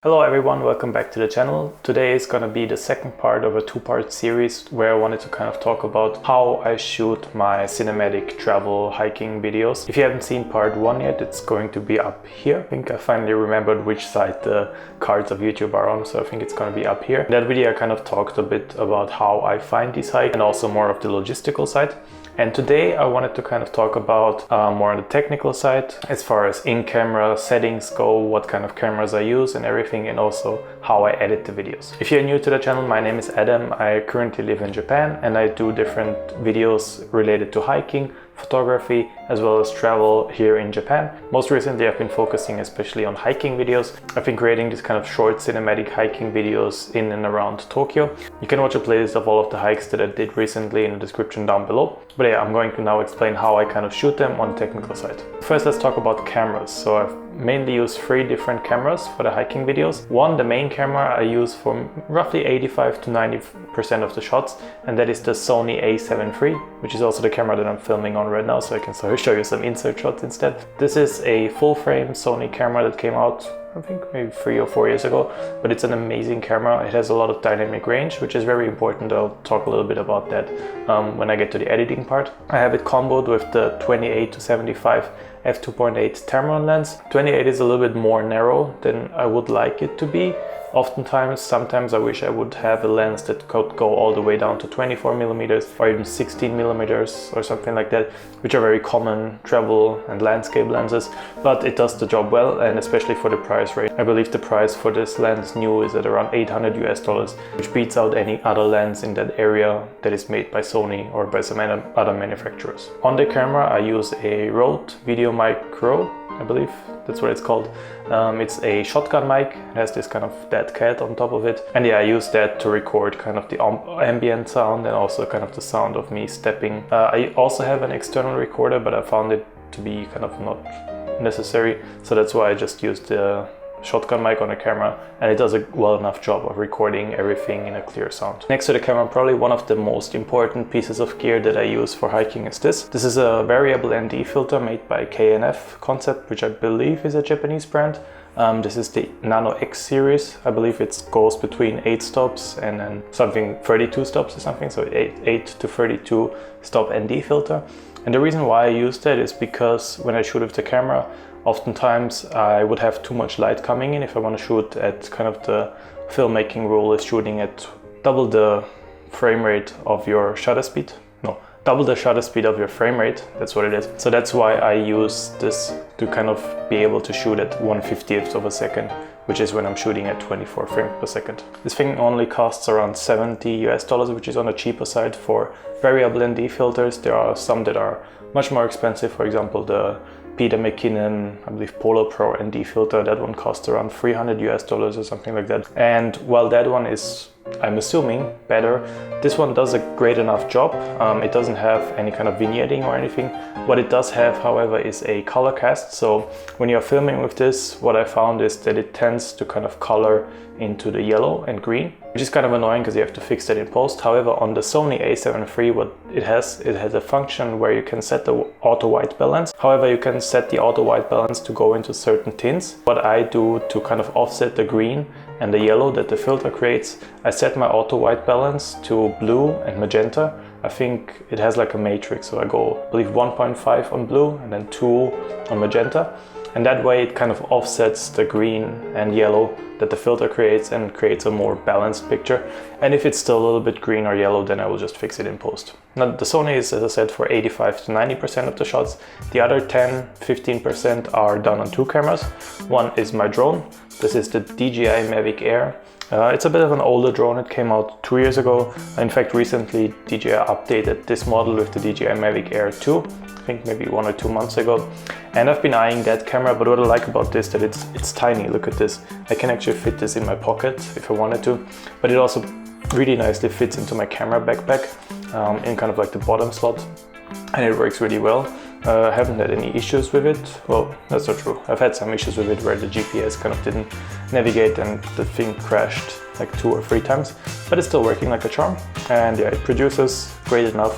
Hello everyone, welcome back to the channel. Today is gonna be the second part of a two-part series where I wanted to kind of talk about how I shoot my cinematic travel hiking videos. If you haven't seen part 1 yet, it's going to be up here. I think I finally remembered which side the cards of YouTube are on, so I think it's gonna be up here. In that video I kind of talked a bit about how I find these hikes and also more of the logistical side. And today I wanted to kind of talk about more on the technical side as far as in-camera settings go, what kind of cameras I use and everything, and also how I edit the videos. If you're new to the channel, my name is Adam. I currently live in Japan and I do different videos related to hiking, photography, as well as travel here in Japan. Most recently I've been focusing especially on hiking videos. I've been creating these kind of short cinematic hiking videos in and around Tokyo. You can watch a playlist of all of the hikes that I did recently in the description down below. But yeah, I'm going to now explain how I kind of shoot them on the technical side. First, let's talk about cameras. So I've mainly used 3 different cameras for the hiking videos. One, the main camera I use for roughly 85 to 90% of the shots, and that is the Sony a7 III, which is also the camera that I'm filming on right now, so I can show you some insert shots instead. This is a full frame Sony camera that came out I think maybe 3 or 4 years ago, but it's an amazing camera. It has a lot of dynamic range, which is very important. I'll talk a little bit about that when I get to the editing part. I have it comboed with the 28 to 75 f2.8 Tamron lens. 28 is a little bit more narrow than I would like it to be. Sometimes I wish I would have a lens that could go all the way down to 24 millimeters or even 16 millimeters or something like that, which are very common travel and landscape lenses, but it does the job well, and especially for the price range. I believe the price for this lens new is at around $800 US, which beats out any other lens in that area that is made by Sony or by some other manufacturers. On the camera I use a Rode Video Micro, I believe that's what it's called. It's a shotgun mic. It has this kind of dead cat on top of it. And yeah, I use that to record kind of the ambient sound and also kind of the sound of me stepping. I also have an external recorder, but I found it to be kind of not necessary. So that's why I just used the shotgun mic on the camera, and it does a well enough job of recording everything in a clear sound. Next to the camera, probably one of the most important pieces of gear that I use for hiking is this. This is a variable ND filter made by KNF Concept, which I believe is a Japanese brand. This is the Nano X series. I believe it goes between 8 stops and then something 32 stops or something, so 8 to 32 stop ND filter. And the reason why I use that is because when I shoot with the camera, oftentimes I would have too much light coming in. If I want to shoot at kind of the filmmaking rule is shooting at double the frame rate of your shutter speed. No, double the shutter speed of your frame rate. That's what it is. So that's why I use this to kind of be able to shoot at 1/50th of a second, which is when I'm shooting at 24 frames per second. This thing only costs around $70 US, which is on the cheaper side for variable ND filters. There are some that are much more expensive. For example, the Peter McKinnon, I believe Polar Pro ND filter, that one costs around $300 US or something like that. And while that one is, I'm assuming, better, this one does a great enough job. It doesn't have any kind of vignetting or anything. What it does have, however, is a color cast. So when you're filming with this, what I found is that it tends to kind of color into the yellow and green, which is kind of annoying because you have to fix that in post. However, on the Sony a7 III, what it has a function where you can set the auto white balance. However, you can set the auto white balance to go into certain tints. What I do to kind of offset the green and the yellow that the filter creates, I set my auto white balance to blue and magenta. I think it has like a matrix, so I go, I believe 1.5 on blue and then 2 on magenta. And that way it kind of offsets the green and yellow that the filter creates and creates a more balanced picture. And if it's still a little bit green or yellow, then I will just fix it in post. Now the Sony is, as I said, for 85 to 90% of the shots. The other 10-15% are done on 2 cameras. One is my drone. This is the DJI Mavic Air. It's a bit of an older drone. It came out 2 years ago. In fact, recently DJI updated this model with the DJI Mavic Air 2. I think maybe 1 or 2 months ago. And I've been eyeing that camera, but what I like about this is that it's tiny. Look at this. I can actually fit this in my pocket if I wanted to, but it also really nicely fits into my camera backpack in kind of like the bottom slot, and it works really well. I haven't had any issues with it. Well, that's not true. I've had some issues with it where the GPS kind of didn't navigate and the thing crashed like 2 or 3 times, but it's still working like a charm. And yeah, it produces great enough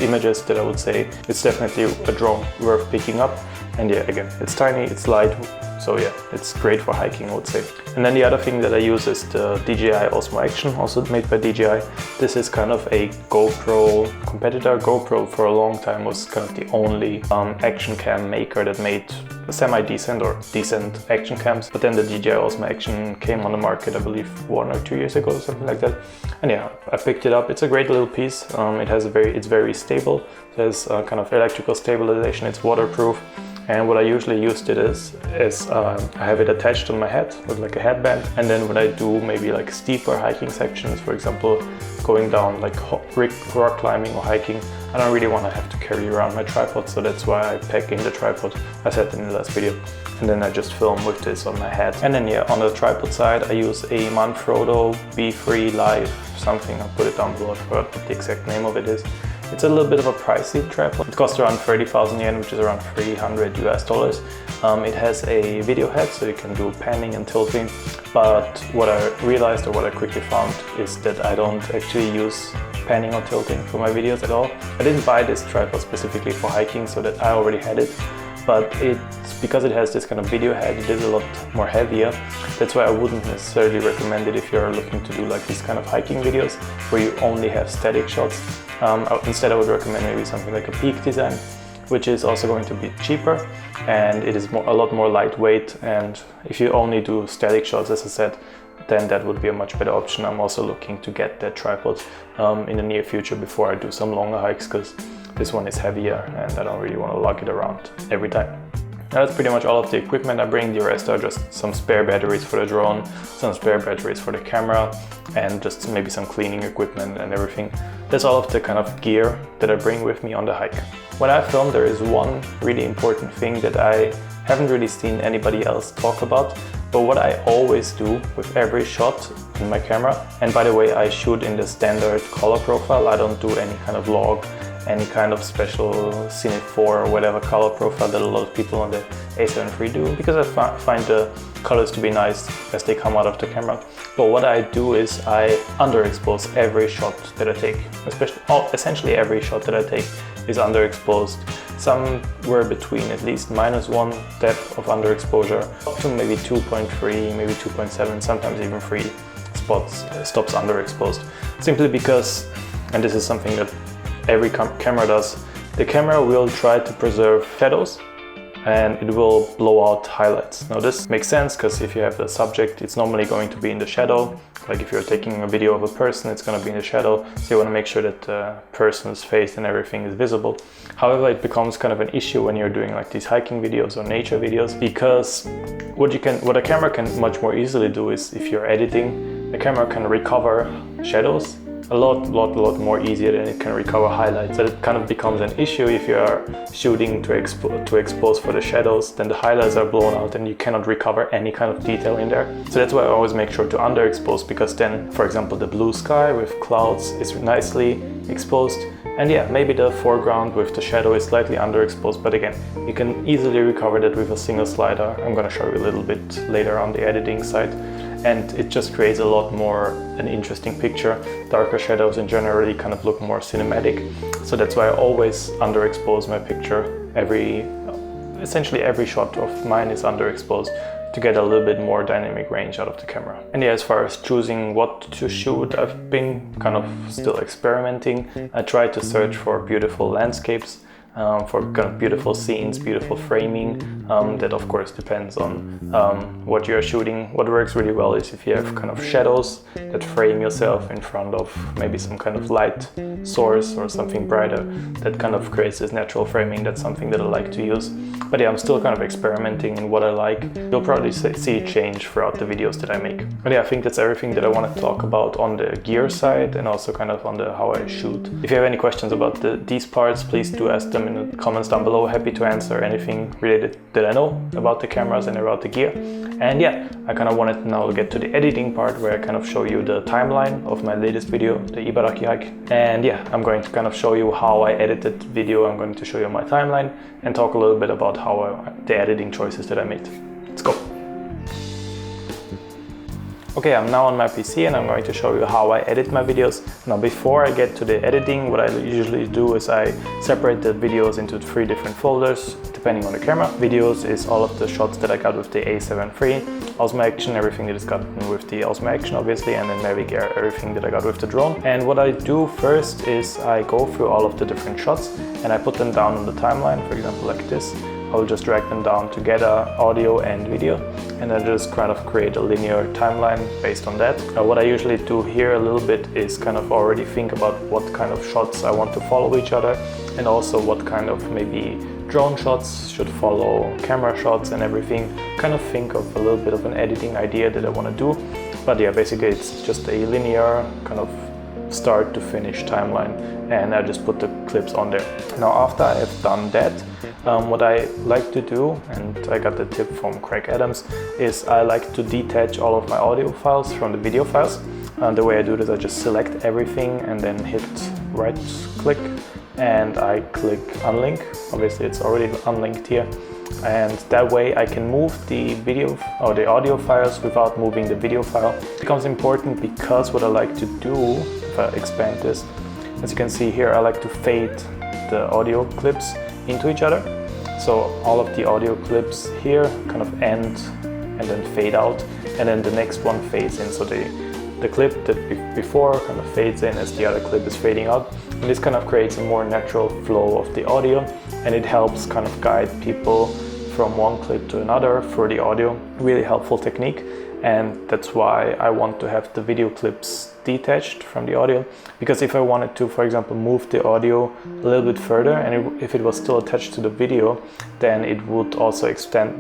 images that I would say it's definitely a drone worth picking up. And yeah, again, it's tiny, it's light, So yeah, it's great for hiking, I would say. And then the other thing that I use is the DJI Osmo Action, also made by DJI. This is kind of a GoPro competitor. GoPro for a long time was kind of the only action cam maker that made semi-decent or decent action cams. But then the DJI Osmo Action came on the market, I believe 1 or 2 years ago or something like that. And yeah, I picked it up. It's a great little piece. It's very stable. It has kind of electrical stabilization. It's waterproof. And what I usually used it is I have it attached on my head with like a headband. And then when I do maybe like steeper hiking sections, for example, going down like rock climbing or hiking, I don't really want to have to carry around my tripod. So that's why I pack in the tripod, I said in the last video. And then I just film with this on my head. And then yeah, on the tripod side, I use a Manfrotto B3 Live something. I'll put it down below. I forgot what the exact name of it is. It's a little bit of a pricey tripod. It costs around 30,000 yen, which is around $300 US. It has a video head, so you can do panning and tilting. But what I realized, or what I quickly found, is that I don't actually use panning or tilting for my videos at all. I didn't buy this tripod specifically for hiking, so that I already had it. But it's because it has this kind of video head, it is a lot more heavier. That's why I wouldn't necessarily recommend it if you're looking to do like these kind of hiking videos where you only have static shots. Instead, I would recommend maybe something like a Peak design, which is also going to be cheaper, and it is a lot more lightweight. And if you only do static shots, as I said, then that would be a much better option. I'm also looking to get that tripod in the near future before I do some longer hikes, because this one is heavier and I don't really want to lug it around every time. Now that's pretty much all of the equipment I bring. The rest are just some spare batteries for the drone, some spare batteries for the camera, and just maybe some cleaning equipment and everything. That's all of the kind of gear that I bring with me on the hike. When I film, there is one really important thing that I haven't really seen anybody else talk about, but what I always do with every shot in my camera, and by the way, I shoot in the standard color profile. I don't do any kind of log, any kind of special Cine 4 or whatever color profile that a lot of people on the A7 III do, because I find the colors to be nice as they come out of the camera. But what I do is I underexpose every shot that I take, essentially every shot that I take is underexposed. Somewhere between at least -1 depth of underexposure up to maybe 2.3, maybe 2.7, sometimes even 3 stops underexposed. Simply because, and this is something that every camera does, the camera will try to preserve shadows and it will blow out highlights. Now this makes sense because if you have the subject, it's normally going to be in the shadow. Like if you're taking a video of a person, it's going to be in the shadow, so you want to make sure that the person's face and everything is visible. However, it becomes kind of an issue when you're doing like these hiking videos or nature videos, because what a camera can much more easily do is, if you're editing, the camera can recover shadows a lot more easier than it can recover highlights. So it kind of becomes an issue if you are shooting to expose for the shadows, then the highlights are blown out and you cannot recover any kind of detail in there. So that's why I always make sure to underexpose, because then, for example, the blue sky with clouds is nicely exposed, and yeah, maybe the foreground with the shadow is slightly underexposed, but again, you can easily recover that with a single slider. I'm gonna show you a little bit later on the editing side. And it just creates a lot more an interesting picture. Darker shadows in general kind of look more cinematic. So that's why I always underexpose my picture. Essentially every shot of mine is underexposed to get a little bit more dynamic range out of the camera. And yeah, as far as choosing what to shoot, I've been kind of still experimenting. I try to search for beautiful landscapes, for kind of beautiful scenes, beautiful framing. That of course depends on what you're shooting. What works really well is if you have kind of shadows that frame yourself in front of maybe some kind of light source or something brighter, that kind of creates this natural framing. That's something that I like to use. But yeah, I'm still kind of experimenting in what I like. You'll probably see it change throughout the videos that I make. But yeah, I think that's everything that I want to talk about on the gear side, and also kind of on the how I shoot. If you have any questions about these parts, please do ask them in the comments down below. Happy to answer anything related that I know about the cameras and about the gear. And yeah, I kind of wanted now to get to the editing part, where I kind of show you the timeline of my latest video, the Ibaraki hike. And yeah, I'm going to kind of show you how I edited the video. I'm going to show you my timeline and talk a little bit about the editing choices that I made. Let's go. Okay, I'm now on my PC and I'm going to show you how I edit my videos. Now, before I get to the editing, what I usually do is I separate the videos into 3 different folders. depending on the camera. Videos is all of the shots that I got with the A7 III, Osmo Action, everything that is gotten with the Osmo Action obviously, and then Mavic Air, everything that I got with the drone. And what I do first is I go through all of the different shots and I put them down on the timeline, for example like this. I will just drag them down together, audio and video, and then just kind of create a linear timeline based on that. What I usually do here a little bit is kind of already think about what kind of shots I want to follow each other, and also what kind of maybe drone shots should follow camera shots and everything. Kind of think of a little bit of an editing idea that I want to do. But yeah, basically it's just a linear kind of start to finish timeline, and I just put the clips on there. Now after I have done that, what I like to do, and I got the tip from Craig Adams, is I like to detach all of my audio files from the video files. The way I do this, I just select everything and then hit right click and I click unlink. Obviously it's already unlinked here, and that way I can move the video or the audio files without moving the video file. It becomes important because what I like to do, if I expand this, as you can see here, I like to fade the audio clips into each other. So all of the audio clips here kind of end and then fade out, and then the next one fades in. So the clip that before kind of fades in as the other clip is fading out. And this kind of creates a more natural flow of the audio, and it helps kind of guide people from one clip to another through the audio. Really helpful technique, and that's why I want to have the video clips detached from the audio, because if I wanted to, for example, move the audio a little bit further, and if it was still attached to the video, then it would also expand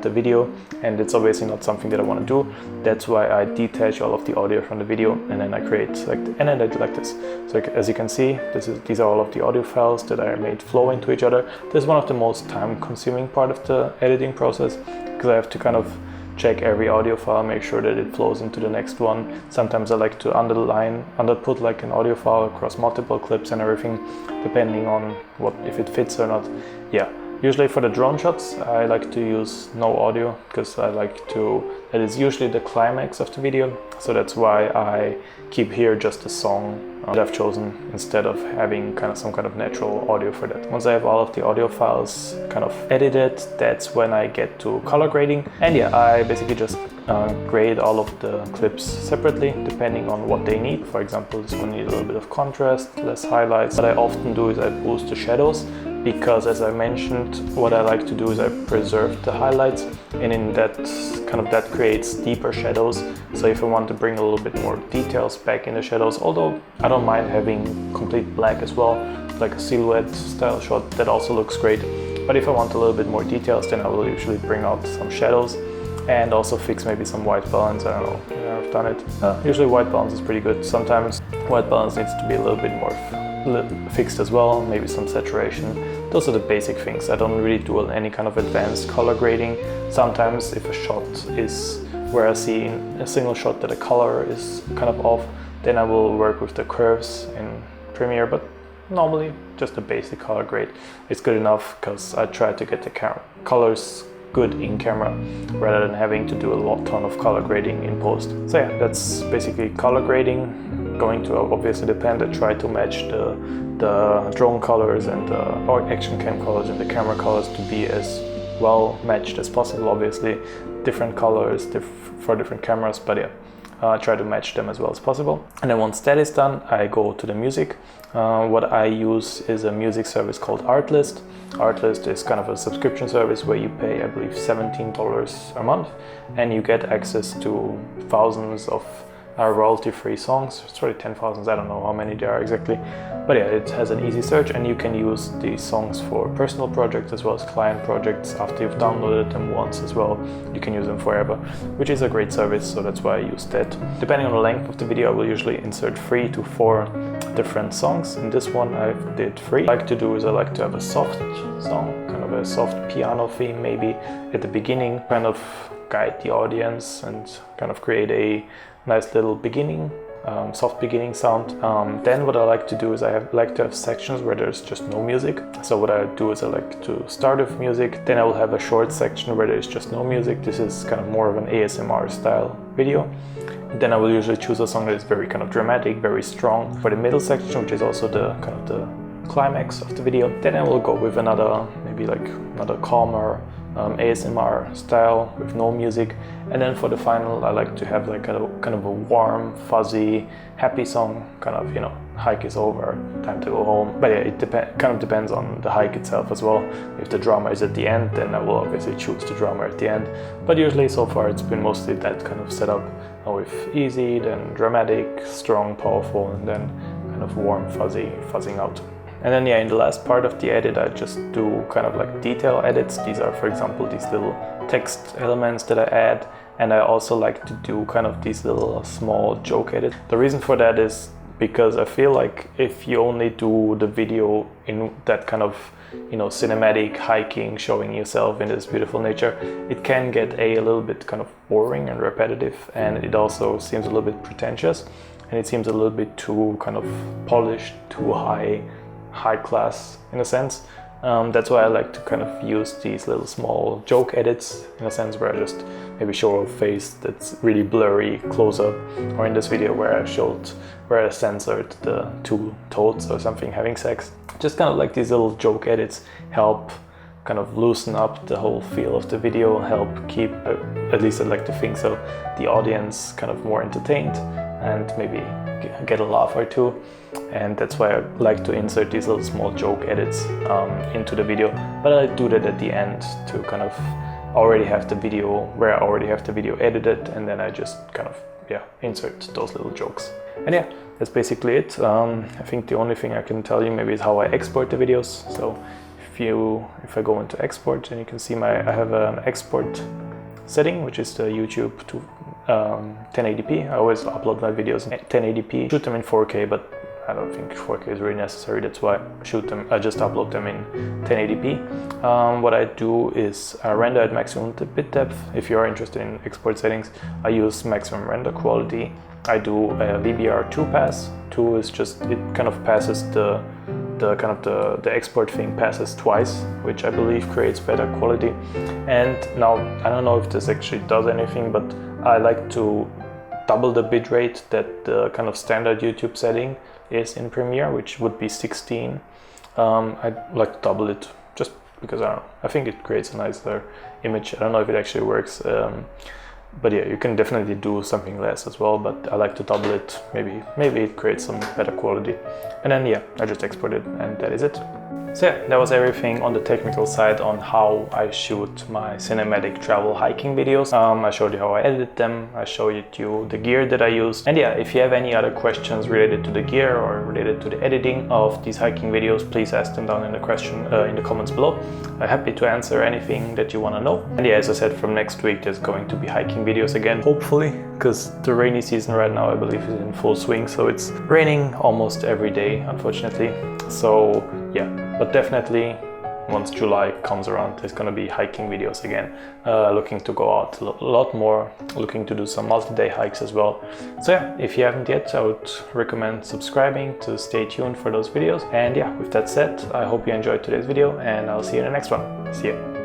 the video, and it's obviously not something that I want to do. That's why I detach all of the audio from the video, and then I create and then I do like this. So as you can see, these are all of the audio files that I made flow into each other. This is one of the most time-consuming part of the editing process, because I have to kind of check every audio file, make sure that it flows into the next one. Sometimes I like to underput like an audio file across multiple clips and everything, depending on if it fits or not. Yeah, usually for the drone shots, I like to use no audio, because I like that is usually the climax of the video. So that's why I keep here just a song that I've chosen, instead of having some kind of natural audio for that. Once I have all of the audio files kind of edited, that's when I get to color grading. And yeah, I basically just grade all of the clips separately depending on what they need. For example, this one needs a little bit of contrast, less highlights. What I often do is I boost the shadows, because as I mentioned, what I like to do is I preserve the highlights, and in that that creates deeper shadows. So if I want to bring a little bit more details back in the shadows, although I don't mind having complete black as well, like a silhouette style shot, that also looks great. But if I want a little bit more details, then I will usually bring out some shadows and also fix maybe some white balance. I don't know, yeah, I've done it. Usually white balance is pretty good. Sometimes white balance needs to be a little bit more fixed as well, maybe some saturation. Those are the basic things. I don't really do any kind of advanced color grading. Sometimes if a shot is where I see in a single shot that a color is kind of off, then I will work with the curves in Premiere, but normally just a basic color grade is good enough, because I try to get the colors good in camera rather than having to do a ton of color grading in post. So yeah, that's basically color grading. Going to obviously depend. I try to match the drone colors and the action cam colors and the camera colors to be as well matched as possible. Obviously different colors for different cameras, but yeah, try to match them as well as possible. And then once that is done, I go to the music. What I use is a music service called Artlist. Artlist is kind of a subscription service where you pay, I believe, $17 a month, and you get access to thousands of royalty-free songs. It's probably 10,000, I don't know how many there are exactly. But yeah, it has an easy search, and you can use these songs for personal projects as well as client projects. After you've downloaded them once as well, you can use them forever, which is a great service, so that's why I use that. Depending on the length of the video, I will usually insert 3 to 4 different songs. In this one I did 3. What I like to do is I like to have a soft song, kind of a soft piano theme maybe at the beginning, kind of guide the audience and kind of create a nice little beginning, soft beginning sound. Then what I like to do is I like to have sections where there's just no music. So what I do is I like to start with music, then I will have a short section where there's just no music. This is kind of more of an ASMR style video. Then I will usually choose a song that is very kind of dramatic, very strong for the middle section, which is also the kind of the climax of the video. Then I will go with maybe maybe like another calmer ASMR style with no music. And then for the final, I like to have like a kind of a warm, fuzzy, happy song, kind of, you know, hike is over, time to go home. But yeah, it kind of depends on the hike itself as well. If the drama is at the end, then I will obviously choose the drama at the end. But usually so far it's been mostly that kind of setup, with easy, then dramatic, strong, powerful, and then kind of warm, fuzzy, fuzzing out. And then yeah, in the last part of the edit, I just do kind of like detail edits. These are, for example, these little text elements that I add. And I also like to do kind of these little small joke edits. The reason for that is because I feel like if you only do the video in that kind of, you know, cinematic hiking, showing yourself in this beautiful nature, it can get a little bit kind of boring and repetitive, and it also seems a little bit pretentious, and it seems a little bit too kind of polished, too high class in a sense. That's why I like to kind of use these little small joke edits, in a sense, where I just maybe show a face that's really blurry close up, or in this video where I censored the two toads or something having sex. Just kind of like these little joke edits help kind of loosen up the whole feel of the video, help keep, at least I'd like to think so, the audience kind of more entertained and maybe get a laugh or two. And that's why I like to insert these little small joke edits into the video. But I do that at the end to kind of already have the video, where I already have the video edited, and then I just kind of, yeah, insert those little jokes. And yeah, that's basically it. I think the only thing I can tell you maybe is how I export the videos. So if I go into export, then you can see I have an export setting, which is the YouTube to 1080p. I always upload my videos in 1080p, shoot them in 4K, but I don't think 4K is really necessary. That's why I just upload them in 1080p. What I do is I render at maximum bit depth. If you are interested in export settings, I use maximum render quality. I do a VBR2 pass. 2 is just, it kind of passes the export thing passes twice, which I believe creates better quality. And now I don't know if this actually does anything, but I like to double the bitrate that the kind of standard YouTube setting is in Premiere, which would be 16. I'd like to double it just because I think it creates a nicer image. I don't know if it actually works. But yeah, you can definitely do something less as well, but I like to double it. Maybe it creates some better quality. And then yeah, I just export it, and that is it. So yeah, that was everything on the technical side on how I shoot my cinematic travel hiking videos. I showed you how I edit them, I showed you the gear that I use. And yeah, if you have any other questions related to the gear or related to the editing of these hiking videos, please ask them down in the comments below. I'm happy to answer anything that you want to know. And yeah, as I said, from next week there's going to be hiking videos again, hopefully, because the rainy season right now I believe is in full swing, so it's raining almost every day, unfortunately. So yeah, but definitely once July comes around, there's gonna be hiking videos again. Looking to go out a lot more, looking to do some multi-day hikes as well. So yeah, if you haven't yet, I would recommend subscribing to stay tuned for those videos. And yeah, with that said, I hope you enjoyed today's video, and I'll see you in the next one. See ya.